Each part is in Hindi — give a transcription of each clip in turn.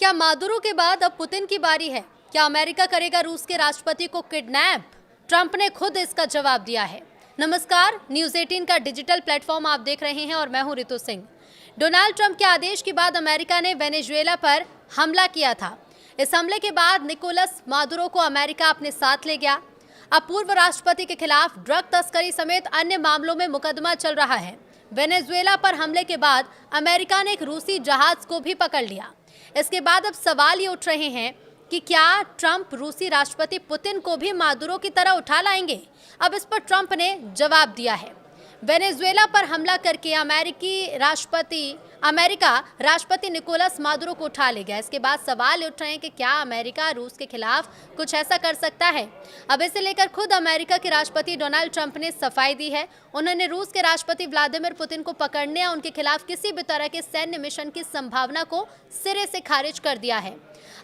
क्या मादुरो के बाद अब पुतिन की बारी है? क्या अमेरिका करेगा रूस के राष्ट्रपति को किडनैप? ट्रंप ने खुद इसका जवाब दिया है। नमस्कार, न्यूज़ 18 का डिजिटल प्लेटफॉर्म आप देख रहे हैं और मैं हूं रितु सिंह। डोनाल्ड ट्रंप के आदेश के बाद अमेरिका ने वेनेजुएला पर हमला किया था। इस हमले के बाद निकोलस मादुरो को अमेरिका अपने साथ ले गया। अब पूर्व राष्ट्रपति के खिलाफ ड्रग तस्करी समेत अन्य मामलों में मुकदमा चल रहा है। वेनेजुएला पर हमले के बाद अमेरिका ने एक रूसी जहाज को भी पकड़ लिया। इसके बाद अब सवाल ये उठ रहे हैं कि क्या ट्रंप रूसी राष्ट्रपति पुतिन को भी मादुरो की तरह उठा लाएंगे? अब इस पर ट्रंप ने जवाब दिया है। वेनेजुएला पर हमला करके अमेरिका राष्ट्रपति निकोलस मादुरो को उठा ले गया। इसके बाद सवाल उठ रहे हैं कि क्या अमेरिका रूस के खिलाफ कुछ ऐसा कर सकता है? अब इसे लेकर खुद अमेरिका के राष्ट्रपति डोनाल्ड ट्रंप ने सफाई दी है। उन्होंने रूस के राष्ट्रपति व्लादिमीर पुतिन को पकड़ने या उनके खिलाफ किसी भी तरह के सैन्य मिशन की संभावना को सिरे से खारिज कर दिया है।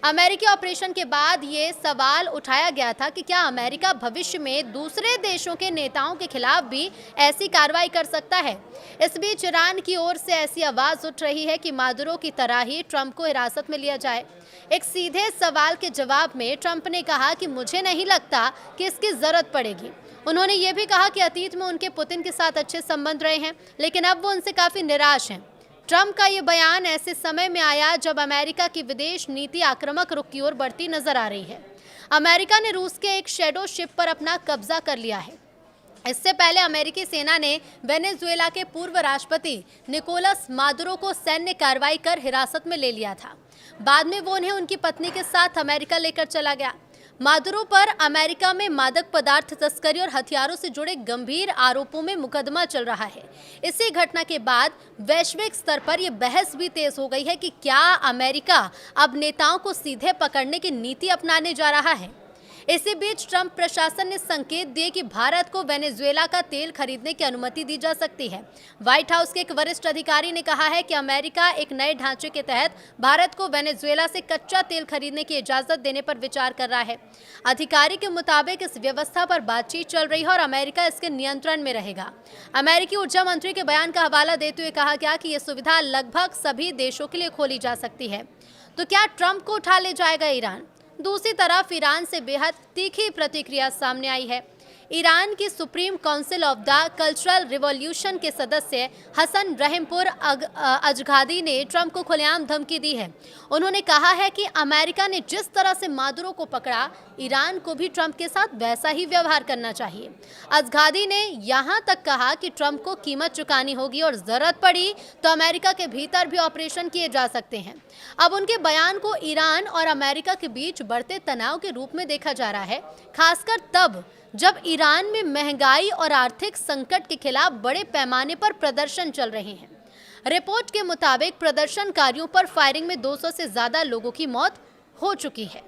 अमेरिकी ऑपरेशन के बाद ये सवाल उठाया गया था कि क्या अमेरिका भविष्य में दूसरे देशों के नेताओं के खिलाफ भी ऐसी कार्रवाई कर सकता है। इस बीच ईरान की ओर से ऐसी आवाज उठ रही है कि मादुरो की तरह ही ट्रंप को हिरासत में लिया जाए। एक सीधे सवाल के जवाब में ट्रंप ने कहा कि मुझे नहीं लगता कि इसकी जरूरत पड़ेगी। उन्होंने ये भी कहा कि अतीत में उनके पुतिन के साथ अच्छे संबंध रहे हैं, लेकिन अब वो उनसे काफी निराश हैं। ट्रंप का ये बयान ऐसे समय में आया जब अमेरिका की विदेश नीति आक्रामक रुख की ओर बढ़ती नजर आ रही है। अमेरिका ने रूस के एक शैडो शिप पर अपना कब्जा कर लिया है। इससे पहले अमेरिकी सेना ने वेनेजुएला के पूर्व राष्ट्रपति निकोलस मादुरो को सैन्य कार्रवाई कर हिरासत में ले लिया था। बाद में वो उन्हें उनकी पत्नी के साथ अमेरिका लेकर चला गया। मादुरो पर अमेरिका में मादक पदार्थ तस्करी और हथियारों से जुड़े गंभीर आरोपों में मुकदमा चल रहा है। इसी घटना के बाद वैश्विक स्तर पर यह बहस भी तेज हो गई है कि क्या अमेरिका अब नेताओं को सीधे पकड़ने की नीति अपनाने जा रहा है। इसी बीच ट्रंप प्रशासन ने संकेत दिए कि भारत को वेनेजुएला का तेल खरीदने की अनुमति दी जा सकती है। व्हाइट हाउस के एक वरिष्ठ अधिकारी ने कहा है कि अमेरिका एक नए ढांचे के तहत भारत को वेनेजुएला से कच्चा तेल खरीदने की इजाजत देने पर विचार कर रहा है। अधिकारी के मुताबिक इस व्यवस्था पर बातचीत चल रही है और अमेरिका इसके नियंत्रण में रहेगा। अमेरिकी ऊर्जा मंत्री के बयान का हवाला देते हुए कहा गया कि यह सुविधा लगभग सभी देशों के लिए खोली जा सकती है। तो क्या ट्रंप को उठा ले जाएगा ईरान? दूसरी तरफ ईरान से बेहद तीखी प्रतिक्रिया सामने आई है। ईरान की supreme council of the cultural revolution के सदस्य हसन रहीमपुर अजघादी ने ट्रंप को खुलेआम धमकी दी है। उन्होंने कहा है कि अमेरिका ने जिस तरह से मादुरो को पकड़ा, ईरान को भी ट्रंप के साथ वैसा ही व्यवहार करना चाहिए। अजघादी ने यहां तक कहा कि ट्रंप को कीमत चुकानी होगी और जरूरत पड़ी तो अमेरिका के भीतर भी ऑपरेशन किए जा सकते हैं। अब उनके बयान को ईरान और अमेरिका के बीच बढ़ते तनाव के रूप में देखा जा रहा है, खासकर तब जब ईरान में महंगाई और आर्थिक संकट के खिलाफ बड़े पैमाने पर प्रदर्शन चल रहे हैं। रिपोर्ट के मुताबिक प्रदर्शनकारियों पर फायरिंग में 200 से ज्यादा लोगों की मौत हो चुकी है।